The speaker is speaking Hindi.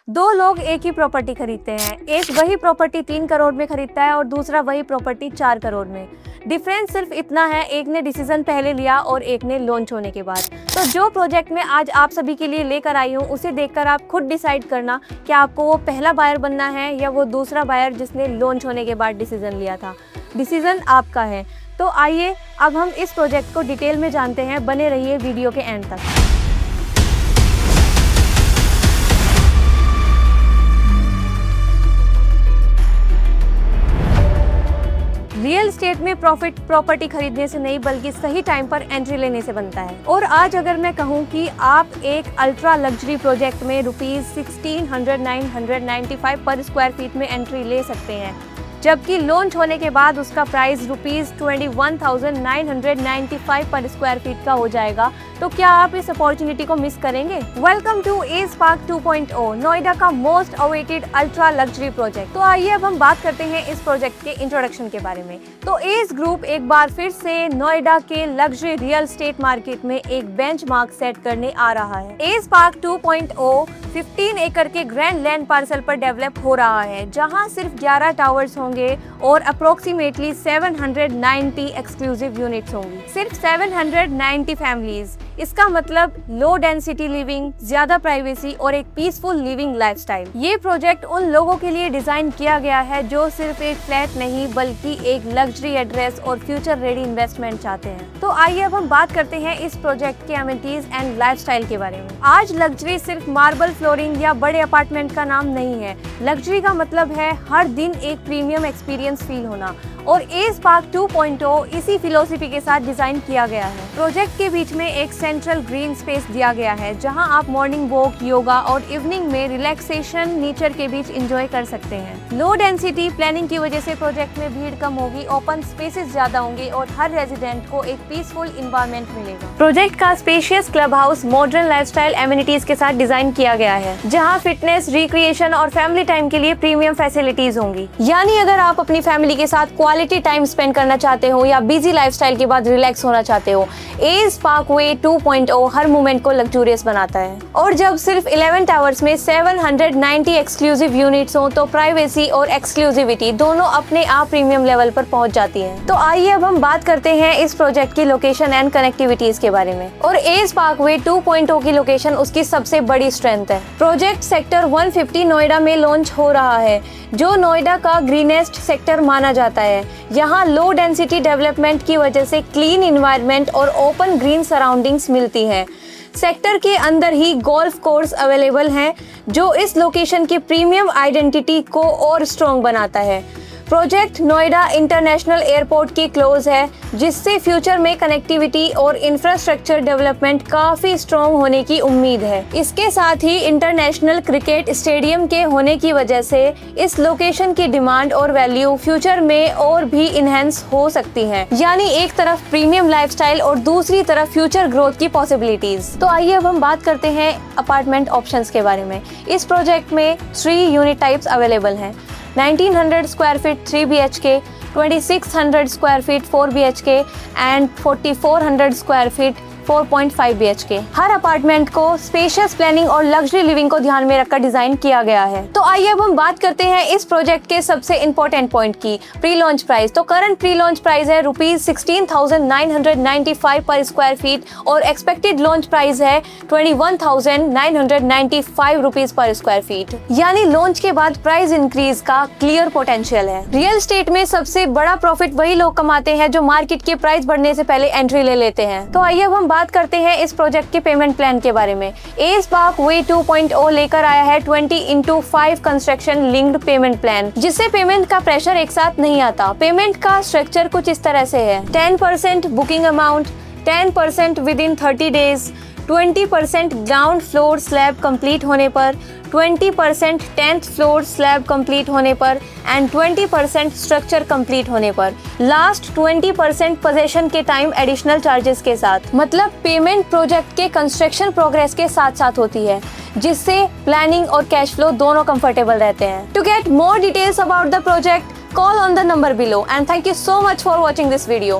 दो लोग एक ही प्रॉपर्टी खरीदते हैं। एक वही प्रॉपर्टी 3 करोड़ में खरीदता है और दूसरा वही प्रॉपर्टी 4 करोड़ में। डिफरेंस सिर्फ इतना है, एक ने डिसीजन पहले लिया और एक ने लॉन्च होने के बाद। तो जो प्रोजेक्ट में आज आप सभी के लिए लेकर आई हूँ, उसे देखकर आप खुद डिसाइड करना कि आपको वो पहला बायर बनना है या वो दूसरा बायर जिसने लॉन्च होने के बाद डिसीजन लिया था। डिसीजन आपका है। तो आइए अब हम इस प्रोजेक्ट को डिटेल में जानते हैं। बने रहिए वीडियो के एंड तक। रियल एस्टेट में प्रॉफिट प्रॉपर्टी खरीदने से नहीं बल्कि सही टाइम पर एंट्री लेने से बनता है। और आज अगर मैं कहूँ कि आप एक अल्ट्रा लग्जरी प्रोजेक्ट में ₹16,995 पर स्क्वायर फीट में एंट्री ले सकते हैं, जबकि लॉन्च होने के बाद उसका प्राइस ₹21,995 पर स्क्वायर फीट का हो जाएगा, तो क्या आप इस अपॉर्चुनिटी को मिस करेंगे? Welcome to Edge Park 2.0, Noida का most awaited ultra luxury project. तो आइए अब हम बात करते हैं इस प्रोजेक्ट के इंट्रोडक्शन के बारे में। तो एज ग्रुप एक बार फिर से नोएडा के लग्जरी रियल एस्टेट मार्केट में एक बेंचमार्क सेट करने आ रहा है। एज पार्क 2.0 15 एकड़ के ग्रैंड लैंड पार्सल पर डेवलप हो रहा है, जहां सिर्फ 11 टावर्स होंगे और अप्रोक्सीमेटली 790 एक्सक्लूसिव यूनिट्स होंगी। सिर्फ 790 फैमिलीज। इसका मतलब लो डेंसिटी लिविंग, ज्यादा प्राइवेसी और एक पीसफुल लिविंग लाइफस्टाइल। ये प्रोजेक्ट उन लोगों के लिए डिजाइन किया गया है जो सिर्फ एक फ्लैट नहीं बल्कि एक लग्जरी एड्रेस और फ्यूचर रेडी इन्वेस्टमेंट चाहते हैं। तो आइए अब हम बात करते हैं इस प्रोजेक्ट के एमिनिटीज एंड लाइफस्टाइल के बारे में। आज लग्जरी सिर्फ मार्बल फ्लोरिंग या बड़े अपार्टमेंट का नाम नहीं है। लग्जरी का मतलब है हर दिन एक प्रीमियम एक्सपीरियंस फील होना, और एज पार्क 2.0 इसी फिलोसफी के साथ डिजाइन किया गया है। प्रोजेक्ट के बीच में एक सेंट्रल ग्रीन स्पेस दिया गया है, जहां आप मॉर्निंग वॉक, योगा और इवनिंग में रिलैक्सेशन नेचर के बीच एंजॉय कर सकते हैं। लो डेंसिटी प्लानिंग की वजह से प्रोजेक्ट में भीड़ कम होगी, ओपन स्पेसेस ज्यादा होंगे और हर रेजिडेंट को एक पीसफुल इन्वायरमेंट मिलेगा। प्रोजेक्ट का spacious club house modern lifestyle amenities के साथ डिजाइन किया गया है, जहाँ फिटनेस, रिक्रिएशन और फैमिली टाइम के लिए प्रीमियम फैसिलिटीज होंगी। यानी अगर आप अपनी फैमिली के साथ क्वालिटी टाइम स्पेंड करना चाहते हो या बिजी लाइफस्टाइल के बाद रिलैक्स होना चाहते हो, एज पार्कवे 2.0 हर मोमेंट को लग्जूरियस बनाता है। और जब सिर्फ 11 टावर्स में 790 एक्सक्लूसिव यूनिट्स हो, तो प्राइवेसी और एक्सक्लूसिविटी दोनों अपने आप प्रीमियम लेवल पर पहुंच जाती हैं। तो आइए अब हम बात करते हैं इस प्रोजेक्ट की लोकेशन एंड कनेक्टिविटीज के बारे में। और एज पार्कवे 2.0 की लोकेशन उसकी सबसे बड़ी स्ट्रेंथ है। प्रोजेक्ट सेक्टर 150 नोएडा में लॉन्च हो रहा है, जो नोएडा का ग्रीनेस्ट सेक्टर माना जाता है। यहाँ लो डेंसिटी डेवलपमेंट की वजह से क्लीन इन्वायरमेंट और ओपन ग्रीन सराउंडिंग्स मिलती हैं। सेक्टर के अंदर ही गोल्फ कोर्स अवेलेबल हैं, जो इस लोकेशन की प्रीमियम आइडेंटिटी को और स्ट्रॉन्ग बनाता है। प्रोजेक्ट नोएडा इंटरनेशनल एयरपोर्ट की क्लोज है, जिससे फ्यूचर में कनेक्टिविटी और इंफ्रास्ट्रक्चर डेवलपमेंट काफी स्ट्रॉन्ग होने की उम्मीद है। इसके साथ ही इंटरनेशनल क्रिकेट स्टेडियम के होने की वजह से इस लोकेशन की डिमांड और वैल्यू फ्यूचर में और भी इनहेंस हो सकती है। यानी एक तरफ प्रीमियम लाइफस्टाइल और दूसरी तरफ फ्यूचर ग्रोथ की पॉसिबिलिटीज। तो आइए अब हम बात करते हैं अपार्टमेंट ऑप्शंस के बारे में। इस प्रोजेक्ट में 3 यूनिट टाइप्स अवेलेबल हैं। 1900 square feet 3 BHK, 2600 square feet 4 BHK and 4400 square feet 4.5 BHK। Her apartment को स्पेशियस प्लानिंग और लग्जरी लिविंग को ध्यान में रखकर डिजाइन किया गया है। तो आइए अब हम बात करते हैं इस प्रोजेक्ट के सबसे इम्पोर्टेंट पॉइंट की, प्री लॉन्च प्राइस। तो करंट प्री लॉन्च प्राइस है ₹16,995 पर स्क्वायर फीट और एक्सपेक्टेड लॉन्च प्राइस है ₹21,995 पर स्क्वायर फीट। यानी लॉन्च के बाद प्राइस इंक्रीज का क्लियर पोटेंशियल है। रियल एस्टेट में सबसे बड़ा प्रॉफिट वही लोग कमाते हैं जो मार्केट के प्राइस बढ़ने से पहले एंट्री ले लेते हैं। तो आइए अब हम बात करते हैं इस प्रोजेक्ट के पेमेंट प्लान के बारे में। एज पार्कवे 2.0 लेकर आया है 20x5 construction linked payment plan, जिससे पेमेंट का प्रेशर एक साथ नहीं आता। पेमेंट का स्ट्रक्चर कुछ इस तरह से है: 10% booking amount, 10% with in 30 days, 20% ground floor slab complete होने पर, 20% 10th फ्लोर स्लैब कंप्लीट होने पर एंड 20% स्ट्रक्चर कंप्लीट होने पर। लास्ट 20% पोजेशन के टाइम एडिशनल चार्जेस के साथ। मतलब पेमेंट प्रोजेक्ट के कंस्ट्रक्शन प्रोग्रेस के साथ साथ होती है, जिससे प्लानिंग और कैश फ्लो दोनों कंफर्टेबल रहते हैं। To get more details about the project, call on the number below and thank you so much for watching this video.